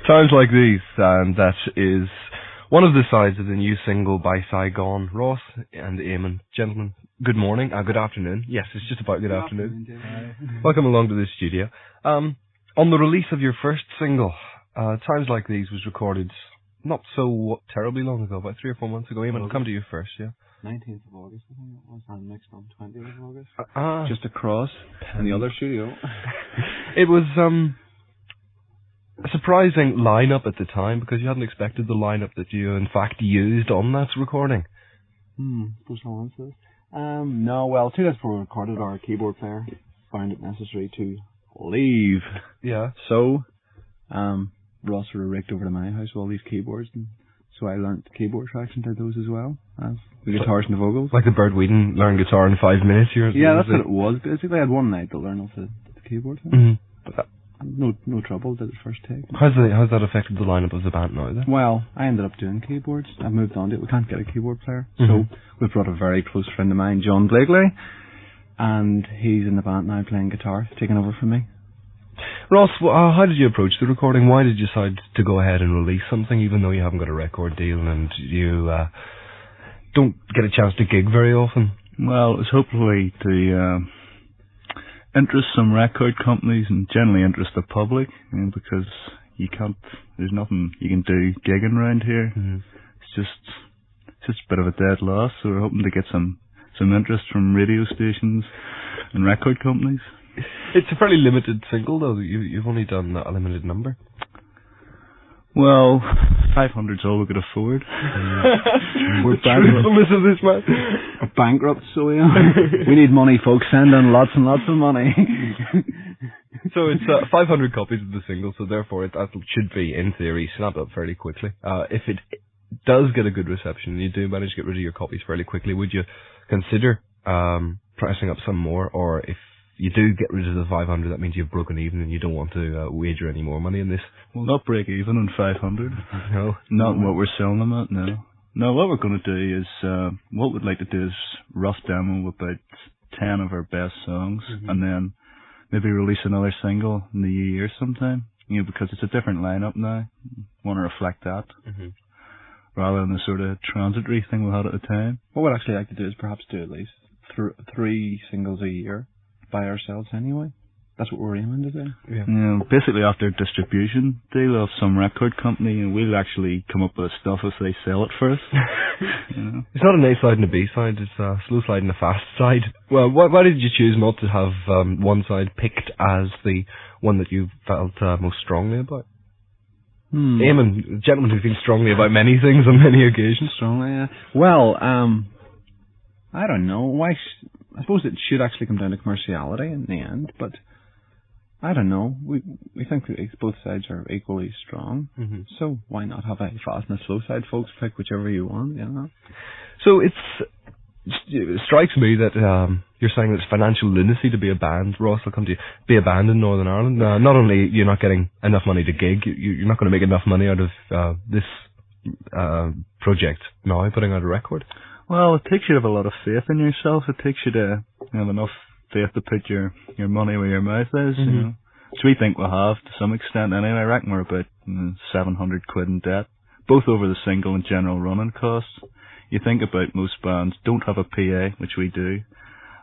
Sounds like these, and that is one of the sides of the new single by Saigon. Ross and Eamon, gentlemen, good morning, good afternoon. Yes, it's just about good afternoon. Welcome along to the studio. On the release of your first single, Times Like These was recorded not so terribly long ago, about 3 or 4 months ago. Eamon, I'll come to you first, yeah? 19th of August, I think it was, and mixed on 20th of August. Just across in the other studio. It was a surprising lineup at the time, because you hadn't expected the lineup that you in fact used on that recording. Personal answers. No, well, 2 days before we recorded, our keyboard player found it necessary to leave. Yeah. So, Ross sort of raked over to my house with all these keyboards, and so I learnt the keyboard tracks and did those as well, as the guitars and the vocals. Like the Bird Whedon learn guitar in 5 minutes here? Yeah, that's what it was. Basically, I had one night to learn off the keyboard. But no trouble, did it first take. How's that affected the lineup of the band now then? Well, I ended up doing keyboards. I've moved on to it. We can't get a keyboard player. So we brought a very close friend of mine, John Blakely, and he's in the band now playing guitar, taking over from me. Ross, how did you approach the recording? Why did you decide to go ahead and release something, even though you haven't got a record deal and you don't get a chance to gig very often? Well, it was hopefully to interest some record companies and generally interest the public, because there's nothing you can do gigging around here. It's just a bit of a dead loss, so we're hoping to get some interest from radio stations and record companies. It's a fairly limited single, though. You've only done a limited number. Well, 500's all we could afford. We're bankrupt. Listen to this, man. We're bankrupt, so we are. We need money, folks. Send in lots and lots of money. So it's 500 copies of the single, so therefore that should be, in theory, snapped up fairly quickly. If it does get a good reception and you do manage to get rid of your copies fairly quickly, would you consider pressing up some more? Or if you do get rid of the 500, that means you've broken even and you don't want to wager any more money in this? We'll not break even on 500. No. Not what we're selling them at, no. No, what we're going to do is, what we'd like to do is rough demo about 10 of our best songs, and then maybe release another single in the year sometime, because it's a different lineup now. Want to reflect that, rather than the sort of transitory thing we had at the time. What we'd actually like to do is perhaps do at least 3 singles a year by ourselves anyway. That's what we're aiming to do. Yeah. Basically after a distribution deal of some record company, and we'll actually come up with stuff if they sell it first. It's not an A side and a B side, it's a slow side and a fast side. Well, why did you choose not to have one side picked as the one that you felt most strongly about? Eamon, a gentleman who feels strongly about many things on many occasions. Strongly, yeah. Well, I don't know. I suppose it should actually come down to commerciality in the end, but I don't know. We think that both sides are equally strong, so why not have a fast and a slow side? Folks, pick whichever you want, So it strikes me that you're saying that it's financial lunacy to be a band. Ross, I'll come to you. Be a band in Northern Ireland. Not only you're not getting enough money to gig, you're not going to make enough money out of this project now, putting out a record. Well, it takes you to have a lot of faith in yourself. It takes you to have enough faith to put your money where your mouth is, Which we think we'll have to some extent anyway. I reckon we're about 700 quid in debt, both over the single and general running costs. You think about most bands don't have a PA, which we do,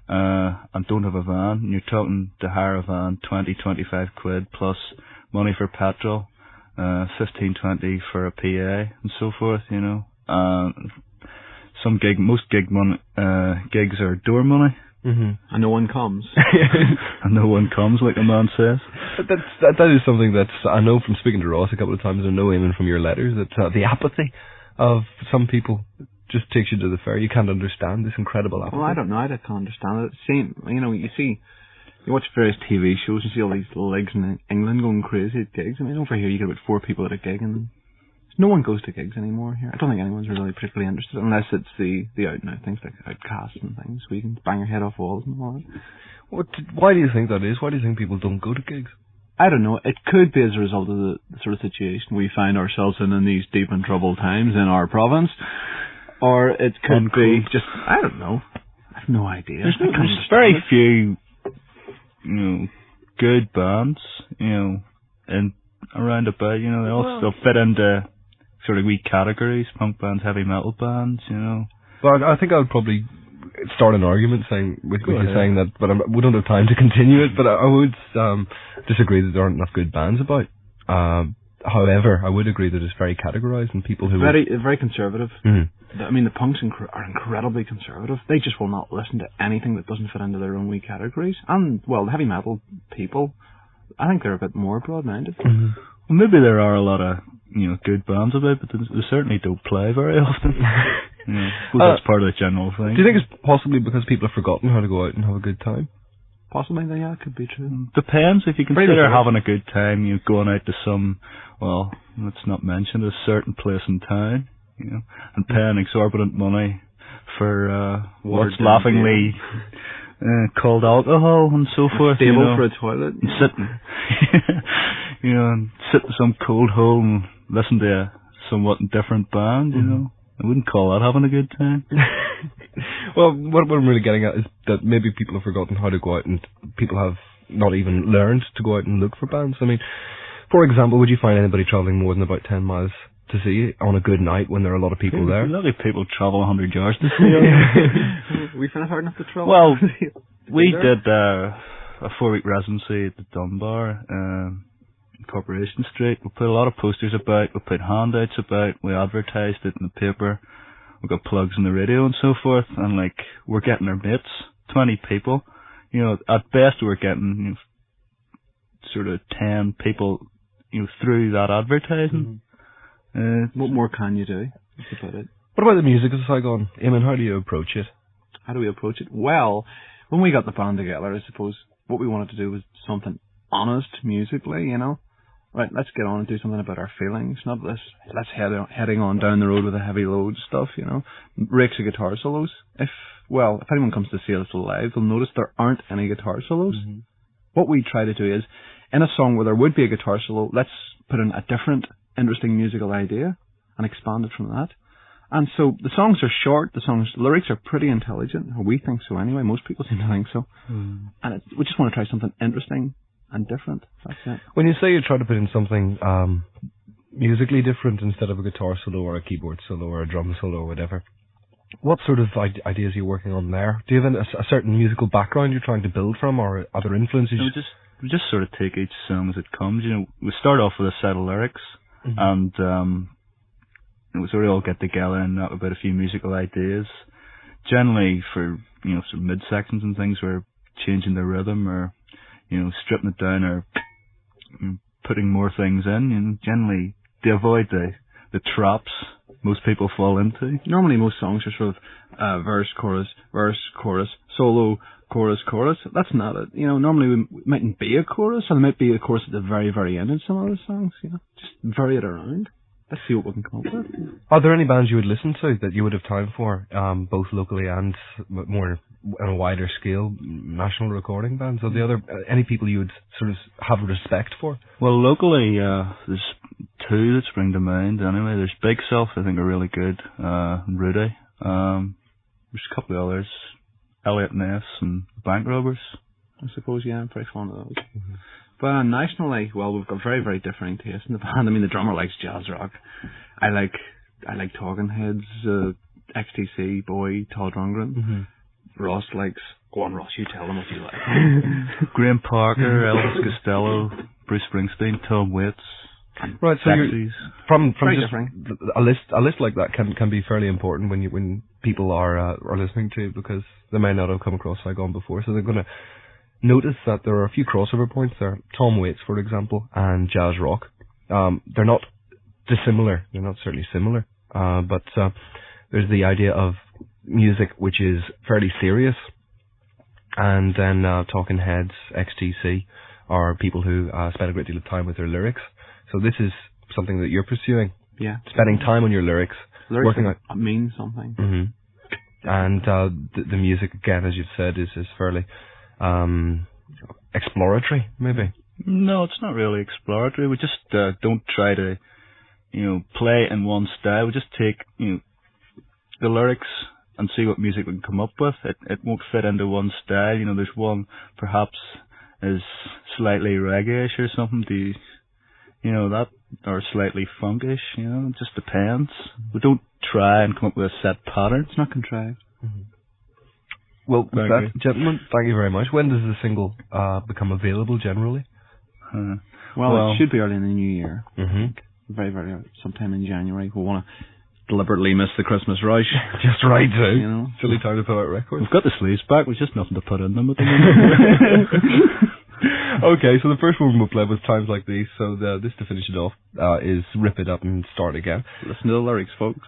and don't have a van, and you're talking to hire a van, 20, 25 quid, plus money for petrol, 15, 20 for a PA, and so forth, Most gigs are door money. And no one comes. And no one comes, like a man says. But that is something that I know from speaking to Ross a couple of times, and I know even from your letters, that the apathy of some people just takes you to the fair. You can't understand this incredible apathy. Well, I don't know. I can't understand it. Same, you watch various TV shows and see all these legs in England going crazy at gigs. I mean, over here you get about 4 people at a gig, and no one goes to gigs anymore here. I don't think anyone's really particularly interested, unless it's the out-and-out things like Outcasts and things, where you can bang your head off walls and all that. Why do you think that is? Why do you think people don't go to gigs? I don't know. It could be as a result of the sort of situation we find ourselves in these deep and troubled times in our province, or it could be just, I don't know. I have no idea. There's very few, good bands, in around about, you know, they all still fit into sort of wee categories, punk bands, heavy metal bands, you know. Well, I think I would probably start an argument saying with you saying that, but we don't have time to continue it. But I would disagree that there aren't enough good bands about. However, I would agree that it's very categorised, and people who very conservative. Mm-hmm. I mean, the punks are incredibly conservative. They just will not listen to anything that doesn't fit into their own wee categories. And well, the heavy metal people, I think they're a bit more broad-minded. Mm-hmm. Well, maybe there are a lot of, you know, good bands about, but they certainly don't play very often. You know, that's part of the general thing. Do you think it's possibly because people have forgotten how to go out and have a good time? Possibly, yeah, it could be true. Depends. If you consider having a good time, you know, going out to some, well, let's not mention a certain place in town, you know, and paying exorbitant money for what's laughingly called alcohol and so forth. Stable, you know, for a toilet. And and sit in some cold hole and listen to a somewhat different band, you know. I wouldn't call that having a good time. Well, what I'm really getting at is that maybe people have forgotten how to go out, and people have not even learned to go out and look for bands. I mean, for example, would you find anybody travelling more than about 10 miles to see you on a good night when there are a lot of people there? A lot of people travel 100 yards to see you. We find it hard enough to travel. Well, we did a 4-week residency at the Dunbar, Corporation Street. We put a lot of posters about, we put handouts about, we advertised it in the paper, we got plugs in the radio and so forth, and like, we're getting our mates, 20 people, you know, at best we're getting, you know, sort of 10 people, you know, through that advertising. What more can you do? That's about it. What about the music of Saigon? Eamon, how do you approach it? How do we approach it? Well, when we got the band together, I suppose what we wanted to do was something honest musically, you know. Right, let's get on and do something about our feelings, not this, let's heading on down the road with a heavy load stuff, you know. Rakes of guitar solos. If anyone comes to see us live, they'll notice there aren't any guitar solos. Mm-hmm. What we try to do is, in a song where there would be a guitar solo, let's put in a different, interesting musical idea and expand it from that. And so the songs are short, the lyrics are pretty intelligent, or we think so anyway, most people seem to think so. And we just want to try something interesting and different. That's it. When you say you try to put in something musically different instead of a guitar solo or a keyboard solo or a drum solo or whatever, what sort of ideas are you working on there? Do you have a certain musical background you're trying to build from, or other influences? We just sort of take each song as it comes. You know, we start off with a set of lyrics, and we sort of all get together and knock about a few musical ideas. Generally, for, you know, some mid sections and things, we're changing the rhythm or, you know, stripping it down or putting more things in. You know, generally to avoid the traps most people fall into. Normally, most songs are sort of verse, chorus, solo, chorus. That's not it. You know, normally we mightn't be a chorus, or there might be a chorus at the very, very end in some of the songs. You know, just vary it around. Let's see what we can come up with. Are there any bands you would listen to that you would have time for, both locally and more on a wider scale, national recording bands? Are there any people you would sort of have respect for? Well, locally, there's two that spring to mind. Anyway, there's Big Self, I think are really good, and Rudy. There's a couple of others, Elliot Ness and Bank Robbers. I suppose, yeah, I'm pretty fond of those. Mm-hmm. But nationally, well, we've got very, very differing tastes in the band. I mean, the drummer likes jazz rock. I like Talking Heads, XTC, Boy, Todd Rundgren. Mm-hmm. Ross likes... Go on, Ross, you tell them what you like. Graham Parker, Elvis Costello, Bruce Springsteen, Tom Waits. Right, so from very just differing. a list like that can be fairly important when people are listening to it, because they may not have come across Saigon before, so they're going to notice that there are a few crossover points there. Tom Waits, for example, and jazz rock. They're not dissimilar. They're not certainly similar. But there's the idea of music which is fairly serious, and then Talking Heads, XTC, are people who spend a great deal of time with their lyrics. So this is something that you're pursuing. Yeah. Spending time on your lyrics. Working out means something. Mm-hmm. And the music, again, as you've said, is fairly exploratory, maybe. No, it's not really exploratory. We just don't try to, you know, play in one style. We just take, you know, the lyrics and see what music we can come up with. It won't fit into one style. You know, there's one perhaps is slightly reggae-ish or something. you know, that, or slightly funkish, you know, it just depends. We don't try and come up with a set pattern. It's not contrived. Well, with that, gentlemen, thank you very much. When does the single become available generally? Well, it should be early in the new year. Very, very early, sometime in January. We'll want to deliberately miss the Christmas rush. Just right, too. You know, silly time to put out records. We've got the sleeves back. There's just nothing to put in them at the moment. Okay, so the first one we'll play was Times Like These. So this to finish it off is Rip It Up and Start Again. Listen to the lyrics, folks.